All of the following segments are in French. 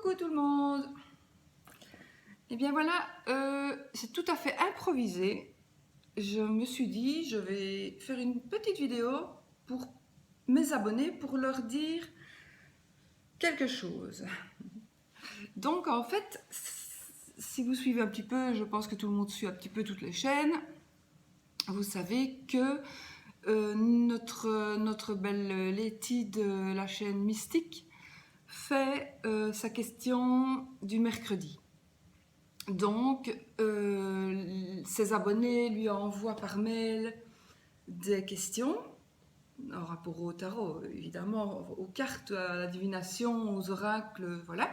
Coucou tout le monde. Et bien voilà, c'est tout à fait improvisé. Je me suis dit, je vais faire une petite vidéo pour mes abonnés pour leur dire quelque chose. Donc en fait, si vous suivez un petit peu, je pense que tout le monde suit un petit peu toutes les chaînes, vous savez que notre belle Letty de la chaîne Mystique fait sa question du mercredi. Donc, ses abonnés lui envoient par mail des questions en rapport au tarot, évidemment, aux cartes, à la divination, aux oracles, voilà.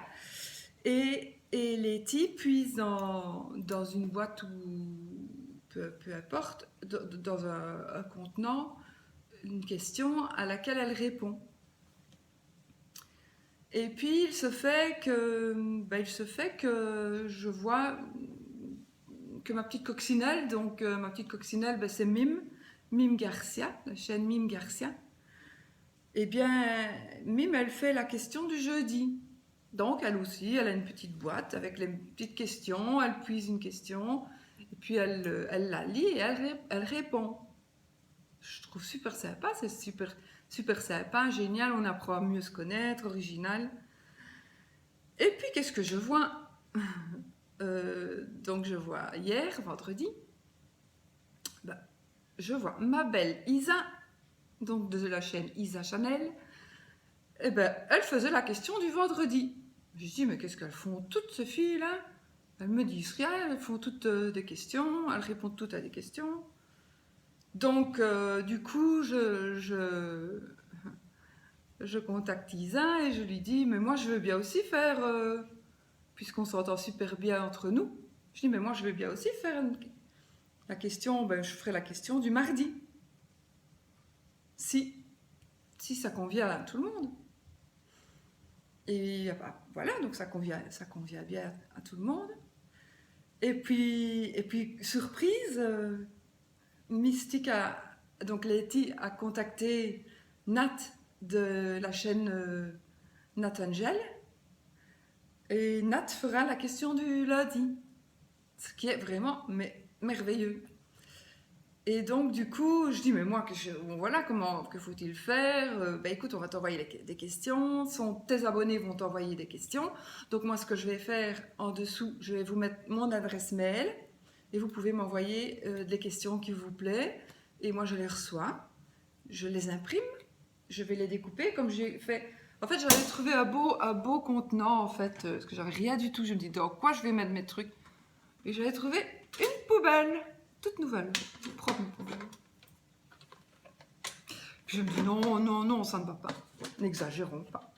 Et Letty puise dans une boîte ou peu importe, dans un contenant, une question à laquelle elle répond. Et puis il se fait que je vois que ma petite coccinelle, donc ma petite coccinelle, c'est Mime Garcia, la chaîne Mime Garcia. Eh bien, Mime, elle fait la question du jeudi. Donc elle aussi, elle a une petite boîte avec les petites questions, elle puise une question, et puis elle la lit et elle répond. Je trouve super sympa, c'est super sympa, génial, on apprend à mieux se connaître, original. Et puis qu'est-ce que je vois donc je vois hier, vendredi, je vois ma belle Isa, donc de la chaîne Isa Chanel, et elle faisait la question du vendredi. Je dis, mais qu'est-ce qu'elles font toutes ces filles-là? Elles me disent rien, elles font toutes des questions, elles répondent toutes à des questions. Donc, du coup, je contacte Isa et je lui dis, mais moi je veux bien aussi faire, puisqu'on s'entend super bien entre nous, je dis, mais moi je veux bien aussi faire la question, je ferai la question du mardi. Si ça convient à tout le monde. Et voilà, donc ça convient bien à tout le monde. Et puis surprise, Mystique donc Letty a contacté Nat de la chaîne Nat Angel. Et Nat fera la question du lundi. Ce qui est vraiment merveilleux. Et donc, du coup, je dis, mais moi, voilà, que faut-il faire? Écoute, on va t'envoyer des questions. Tes abonnés vont t'envoyer des questions. Donc, moi, ce que je vais faire en dessous, je vais vous mettre mon adresse mail. Et vous pouvez m'envoyer des questions qui vous plaisent. Et moi, je les reçois. Je les imprime. Je vais les découper comme j'ai fait. En fait, j'avais trouvé un beau contenant, en fait, parce que j'avais rien du tout. Je me dis, dans quoi je vais mettre mes trucs? Et j'avais trouvé une poubelle. Toute nouvelle, toute propre une poubelle. Puis je me dis non, ça ne va pas. N'exagérons pas.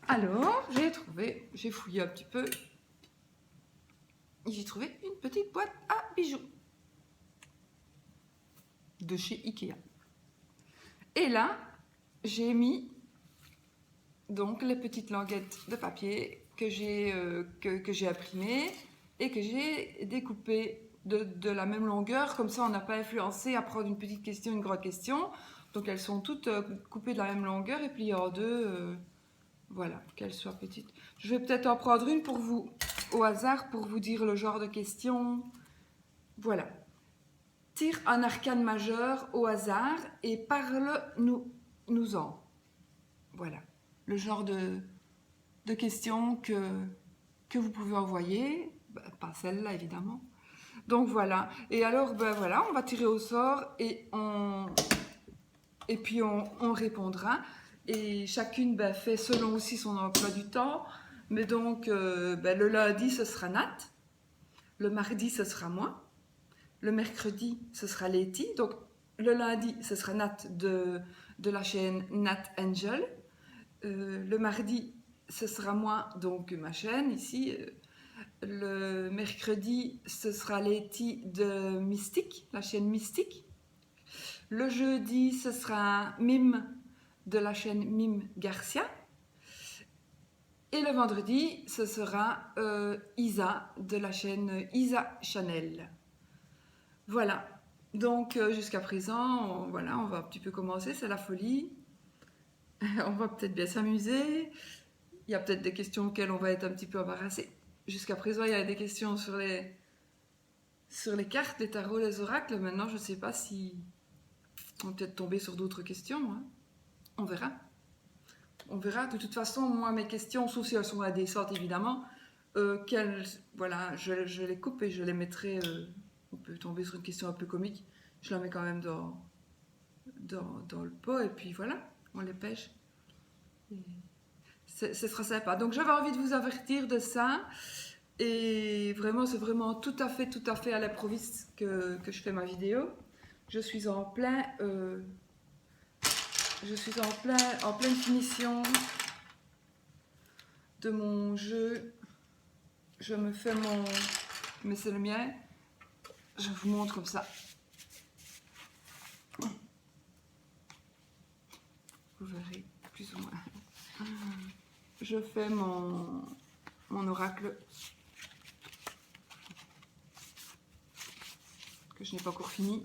Alors, j'ai fouillé un petit peu. Et j'ai trouvé une petite boîte à bijoux. De chez Ikea. Et là, j'ai mis donc les petites languettes de papier que j'ai imprimées et que j'ai découpées de la même longueur, comme ça on n'a pas influencé à prendre une petite question, une grande question. Donc elles sont toutes coupées de la même longueur et pliées en deux, voilà, qu'elles soient petites. Je vais peut-être en prendre une pour vous, au hasard, pour vous dire le genre de question. Voilà. Tire un arcane majeur au hasard et parle-nous-en. Voilà, le genre de questions que vous pouvez envoyer, pas celle-là évidemment. Donc voilà, et alors voilà, on va tirer au sort et puis on répondra. Et chacune fait selon aussi son emploi du temps. Mais donc le lundi ce sera Nat, le mardi ce sera moi, le mercredi ce sera Letty. Donc le lundi ce sera Nat de la chaîne Nat Angel. Le mardi ce sera moi, donc ma chaîne ici. Le mercredi, ce sera Letty de Mystique, la chaîne Mystique. Le jeudi, ce sera Mime de la chaîne Mime Garcia. Et le vendredi, ce sera Isa de la chaîne Isa Chanel. Voilà. Donc jusqu'à présent, on va un petit peu commencer, c'est la folie. On va peut-être bien s'amuser. il y a peut-être des questions auxquelles on va être un petit peu embarrassé. Jusqu'à présent, il y a des questions sur les cartes, les tarots, les oracles. Maintenant, je ne sais pas si on va peut-être tomber sur d'autres questions. Hein. On verra. On verra. De toute façon, moi, mes questions, sauf si elles sont indécentes, évidemment, voilà, je les coupe et je les mettrai... on peut tomber sur une question un peu comique. Je la mets quand même dans le pot et puis voilà, on les pêche. Ce sera sympa. Donc, j'avais envie de vous avertir de ça. Et vraiment, c'est vraiment tout à fait à l'improviste que je fais ma vidéo. Je suis en pleine finition de mon jeu. Je me fais mon... Mais c'est le mien. Je vous montre comme ça. Vous verrez plus ou moins. Je fais mon oracle que je n'ai pas encore fini.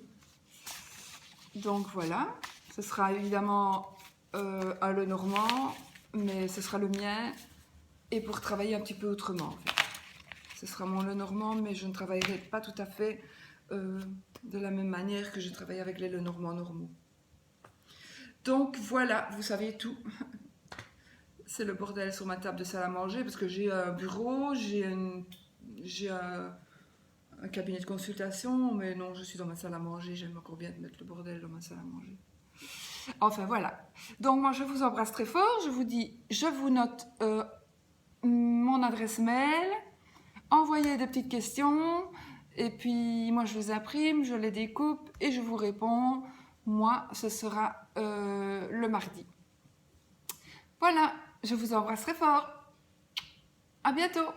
Donc voilà, ce sera évidemment un Lenormand, mais ce sera le mien, et pour travailler un petit peu autrement en fait. Ce sera mon Lenormand, mais je ne travaillerai pas tout à fait de la même manière que je travaille avec les Lenormands normaux. Donc voilà, vous savez tout. C'est le bordel sur ma table de salle à manger, parce que j'ai un bureau, j'ai un cabinet de consultation, mais non, je suis dans ma salle à manger, j'aime encore bien de mettre le bordel dans ma salle à manger. Enfin voilà. Donc moi je vous embrasse très fort, je vous dis, je vous note mon adresse mail, envoyez des petites questions, et puis moi je les imprime, je les découpe et je vous réponds. Moi, ce sera le mardi. Voilà, je vous embrasse très fort. À bientôt.